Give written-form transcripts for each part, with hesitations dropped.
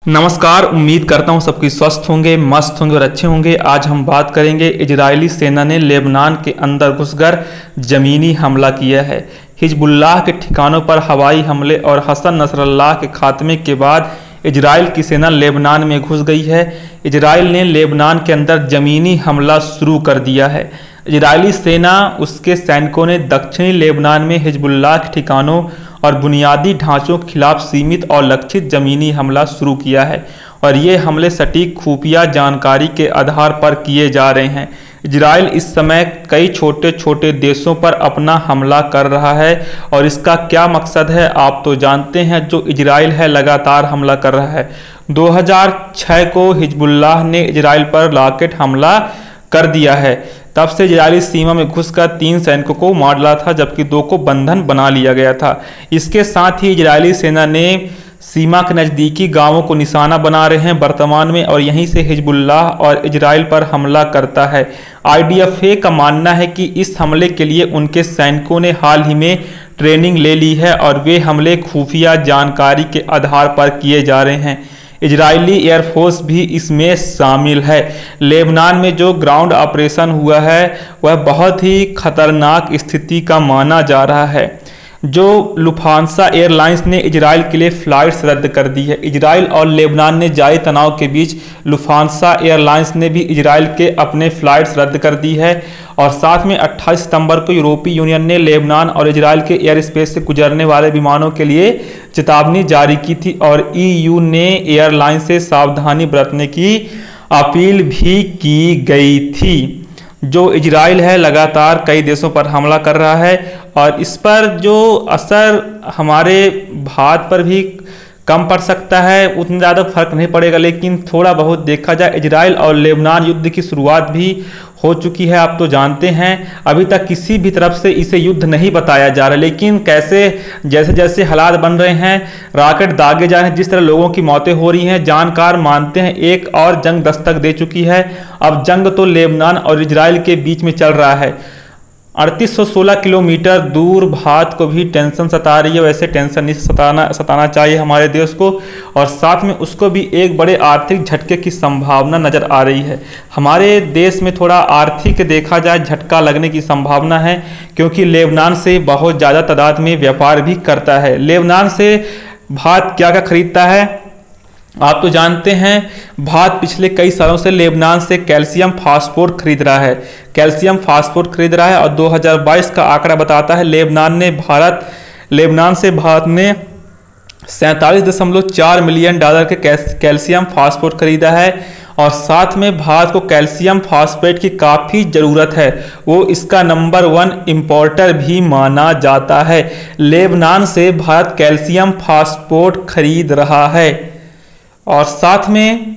नमस्कार। उम्मीद करता हूँ सबकी स्वस्थ होंगे, मस्त होंगे और अच्छे होंगे। आज हम बात करेंगे इजरायली सेना ने लेबनान के अंदर घुसकर ज़मीनी हमला किया है। हिजबुल्लाह के ठिकानों पर हवाई हमले और हसन नसरल्लाह के खात्मे के बाद इजराइल की सेना लेबनान में घुस गई है। इजराइल ने लेबनान के अंदर ज़मीनी हमला शुरू कर दिया है। इजरायली सेना उसके सैनिकों ने दक्षिणी लेबनान में हिजबुल्लाह के ठिकानों और बुनियादी ढांचों के खिलाफ सीमित और लक्षित ज़मीनी हमला शुरू किया है और ये हमले सटीक खुफिया जानकारी के आधार पर किए जा रहे हैं। इजराइल इस समय कई छोटे छोटे देशों पर अपना हमला कर रहा है और इसका क्या मकसद है आप तो जानते हैं। जो इजराइल है लगातार हमला कर रहा है। 2006 को हिजबुल्लाह ने इजराइल पर रॉकेट हमला कर दिया है। तब से इजरायली सीमा में घुसकर 3 सैनिकों को मार डाला था जबकि 2 को बंधन बना लिया गया था। इसके साथ ही इजरायली सेना ने सीमा के नज़दीकी गांवों को निशाना बना रहे हैं वर्तमान में और यहीं से हिजबुल्लाह और इजराइल पर हमला करता है। IDF का मानना है कि इस हमले के लिए उनके सैनिकों ने हाल ही में ट्रेनिंग ले ली है और वे हमले खुफिया जानकारी के आधार पर किए जा रहे हैं। इजरायली एयरफोर्स भी इसमें शामिल है। लेबनान में जो ग्राउंड ऑपरेशन हुआ है वह बहुत ही खतरनाक स्थिति का माना जा रहा है। जो लुफ्थांसा एयरलाइंस ने इजराइल के लिए फ़्लाइट्स रद्द कर दी है। इजराइल और लेबनान ने जारी तनाव के बीच लुफ्थांसा एयरलाइंस ने भी इजराइल के अपने फ़्लाइट्स रद्द कर दी है और साथ में 28 सितंबर को यूरोपीय यूनियन ने लेबनान और इजराइल के एयर स्पेस से गुजरने वाले विमानों के लिए चेतावनी जारी की थी और EU ने एयरलाइन से सावधानी बरतने की अपील भी की गई थी। जो इजराइल है लगातार कई देशों पर हमला कर रहा है और इस पर जो असर हमारे भारत पर भी कम पड़ सकता है, उतना ज़्यादा फर्क नहीं पड़ेगा, लेकिन थोड़ा बहुत देखा जाए इजराइल और लेबनान युद्ध की शुरुआत भी हो चुकी है। आप तो जानते हैं अभी तक किसी भी तरफ से इसे युद्ध नहीं बताया जा रहा, लेकिन कैसे जैसे जैसे हालात बन रहे हैं, रॉकेट दागे जा रहे हैं, जिस तरह लोगों की मौतें हो रही हैं, जानकार मानते हैं एक और जंग दस्तक दे चुकी है। अब जंग तो लेबनान और इजराइल के बीच में चल रहा है। 3816 किलोमीटर दूर भारत को भी टेंशन सता रही है। वैसे टेंशन नहीं सताना चाहिए हमारे देश को, और साथ में उसको भी एक बड़े आर्थिक झटके की संभावना नज़र आ रही है। हमारे देश में थोड़ा आर्थिक देखा जाए झटका लगने की संभावना है, क्योंकि लेबनान से बहुत ज़्यादा तादाद में व्यापार भी करता है। लेबनान से भारत क्या क्या खरीदता है आप तो जानते हैं। भारत पिछले कई सालों से लेबनान से कैल्शियम फास्फोरेट खरीद रहा है। कैल्शियम फास्फोरेट खरीद रहा है और 2022 का आंकड़ा बताता है लेबनान से भारत ने $47.4 मिलियन के कैल्शियम फास्फोरेट खरीदा है और साथ में भारत को कैल्शियम फास्फेट की काफ़ी ज़रूरत है। वो इसका नंबर 1 इंपोर्टर भी माना जाता है। लेबनान से भारत कैल्शियम फास्फोरेट खरीद रहा है और साथ में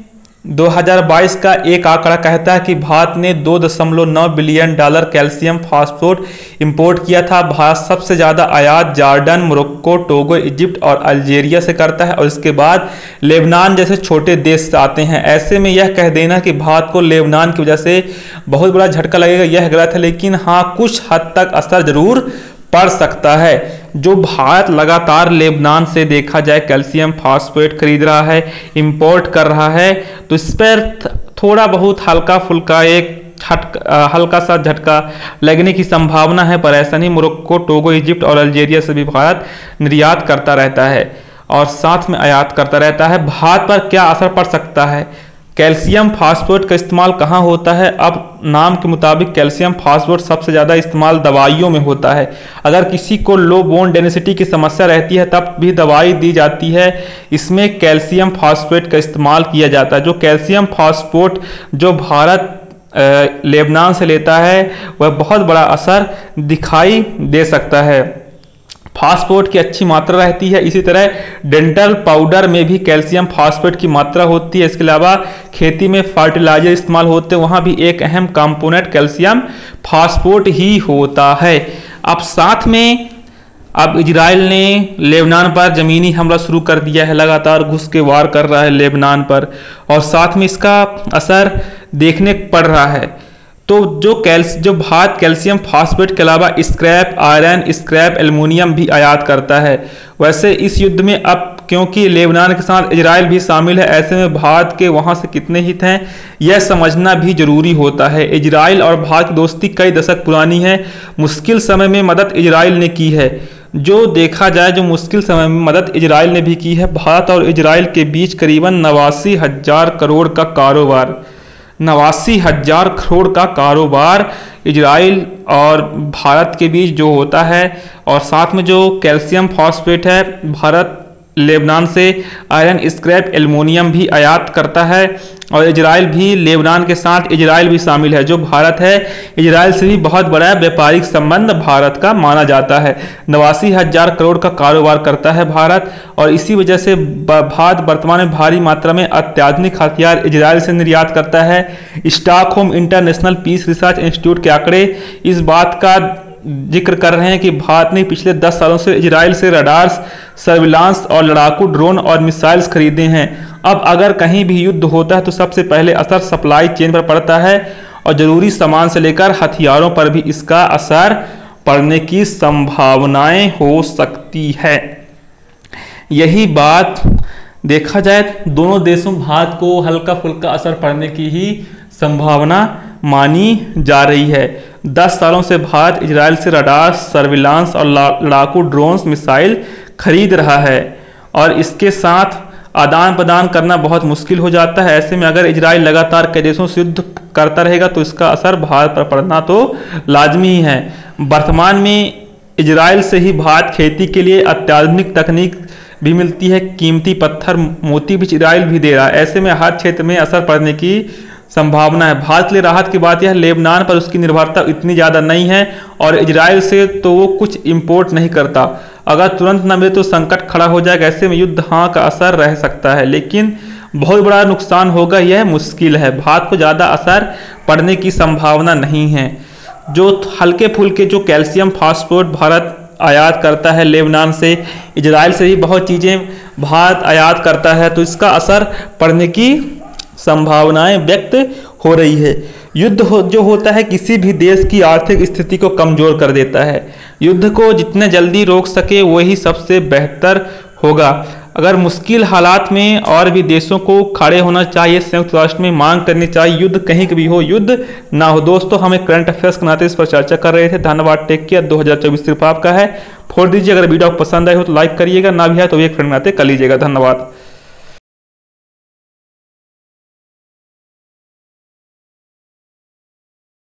2022 का एक आंकड़ा कहता है कि भारत ने $2.9 बिलियन कैल्शियम फास्फोरेट इंपोर्ट किया था। भारत सबसे ज़्यादा आयात जॉर्डन, मोरक्को, टोगो, इजिप्ट और अल्जीरिया से करता है और इसके बाद लेबनान जैसे छोटे देश से आते हैं। ऐसे में यह कह देना कि भारत को लेबनान की वजह से बहुत बड़ा झटका लगेगा यह गलत है, लेकिन हाँ कुछ हद तक असर जरूर पड़ सकता है। जो भारत लगातार लेबनान से देखा जाए कैल्शियम फास्फेट खरीद रहा है, इंपोर्ट कर रहा है, तो इस पर थोड़ा बहुत हल्का फुल्का हल्का सा झटका लगने की संभावना है। पर ऐसा नहीं, मोरक्को, टोगो, इजिप्ट और अल्जीरिया से भी भारत निर्यात करता रहता है और साथ में आयात करता रहता है। भारत पर क्या असर पड़ सकता है? कैल्शियम फास्फेट का इस्तेमाल कहाँ होता है? अब नाम के मुताबिक कैल्शियम फास्फेट सबसे ज़्यादा इस्तेमाल दवाइयों में होता है। अगर किसी को लो बोन डेंसिटी की समस्या रहती है तब भी दवाई दी जाती है, इसमें कैल्शियम फास्फेट का इस्तेमाल किया जाता है। जो कैल्शियम फास्फेट जो भारत लेबनान से लेता है वह बहुत बड़ा असर दिखाई दे सकता है। फास्फोरेट की अच्छी मात्रा रहती है। इसी तरह डेंटल पाउडर में भी कैल्शियम फास्फेट की मात्रा होती है। इसके अलावा खेती में फर्टिलाइजर इस्तेमाल होते हैं, वहाँ भी एक अहम कंपोनेंट कैल्शियम फास्फेट ही होता है। अब साथ में अब इजराइल ने लेबनान पर ज़मीनी हमला शुरू कर दिया है, लगातार घुस के वार कर रहा है लेबनान पर और साथ में इसका असर देखने पड़ रहा है। तो जो भारत कैल्शियम फास्फेट के अलावा स्क्रैप आयरन, स्क्रैप एल्युमिनियम भी आयात करता है। वैसे इस युद्ध में अब क्योंकि लेबनान के साथ इजराइल भी शामिल है, ऐसे में भारत के वहां से कितने हित हैं यह समझना भी जरूरी होता है। इजराइल और भारत की दोस्ती कई दशक पुरानी है। मुश्किल समय में मदद इजराइल ने की है। जो देखा जाए, जो मुश्किल समय में मदद इजराइल ने भी की है। भारत और इजराइल के बीच करीबन 89,000 करोड़ का कारोबार, 89,000 करोड़ का कारोबार इजराइल और भारत के बीच जो होता है। और साथ में जो कैल्शियम फॉस्फेट है, भारत लेबनान से आयरन स्क्रैप एल्युमिनियम भी आयात करता है। और इजराइल भी, लेबनान के साथ इजराइल भी शामिल है। जो भारत है, इजराइल से भी बहुत बड़ा व्यापारिक संबंध भारत का माना जाता है। 89,000 करोड़ का कारोबार करता है भारत, और इसी वजह से भारत वर्तमान में भारी मात्रा में अत्याधुनिक हथियार इजराइल से निर्यात करता है। Stockholm International Peace Research Institute के आंकड़े इस बात का जिक्र कर रहे हैं कि भारत ने पिछले 10 सालों से इजराइल से रडार्स, सर्विलांस और लड़ाकू ड्रोन और मिसाइल्स खरीदे हैं। अब अगर कहीं भी युद्ध होता है तो सबसे पहले असर सप्लाई चेन पर पड़ता है, और जरूरी सामान से लेकर हथियारों पर भी इसका असर पड़ने की संभावनाएं हो सकती है। यही बात देखा जाए, दोनों देशों भारत को हल्का फुल्का असर पड़ने की ही संभावना मानी जा रही है। 10 सालों से भारत इजराइल से रडार, सर्विलांस और लड़ाकू ड्रोन्स, मिसाइल खरीद रहा है, और इसके साथ आदान प्रदान करना बहुत मुश्किल हो जाता है। ऐसे में अगर इजराइल लगातार कई देशों से युद्ध करता रहेगा तो इसका असर भारत पर पड़ना तो लाजमी ही है। वर्तमान में इजराइल से ही भारत खेती के लिए अत्याधुनिक तकनीक भी मिलती है। कीमती पत्थर, मोती भी इजराइल भी दे रहा है। ऐसे में हर क्षेत्र में असर पड़ने की संभावना है। भारत के लिए राहत की बात यह, लेबनान पर उसकी निर्भरता इतनी ज़्यादा नहीं है, और इजराइल से तो वो कुछ इंपोर्ट नहीं करता। अगर तुरंत न मिले तो संकट खड़ा हो जाएगा। ऐसे में युद्ध हाँ का असर रह सकता है, लेकिन बहुत बड़ा नुकसान होगा यह मुश्किल है। भारत को ज़्यादा असर पड़ने की संभावना नहीं है। जो हल्के फुल्के जो कैल्शियम फास्फोरेट भारत आयात करता है लेबनान से, इजराइल से भी बहुत चीज़ें भारत आयात करता है, तो इसका असर पड़ने की संभावनाएं व्यक्त हो रही है। युद्ध जो होता है किसी भी देश की आर्थिक स्थिति को कमजोर कर देता है। युद्ध को जितने जल्दी रोक सके वही सबसे बेहतर होगा। अगर मुश्किल हालात में और भी देशों को खड़े होना चाहिए, संयुक्त राष्ट्र में मांग करनी चाहिए, युद्ध कहीं भी हो, युद्ध ना हो। दोस्तों, हम एक करंट अफेयर्स के नाते इस पर चर्चा कर रहे थे। धन्यवाद। Take care. 2024 सिर्फ आपका है। फोड़ दीजिए। अगर वीडियो पसंद आए हो तो लाइक करिएगा, ना भी है तो एक फ्रेंड नाते कर लीजिएगा। धन्यवाद।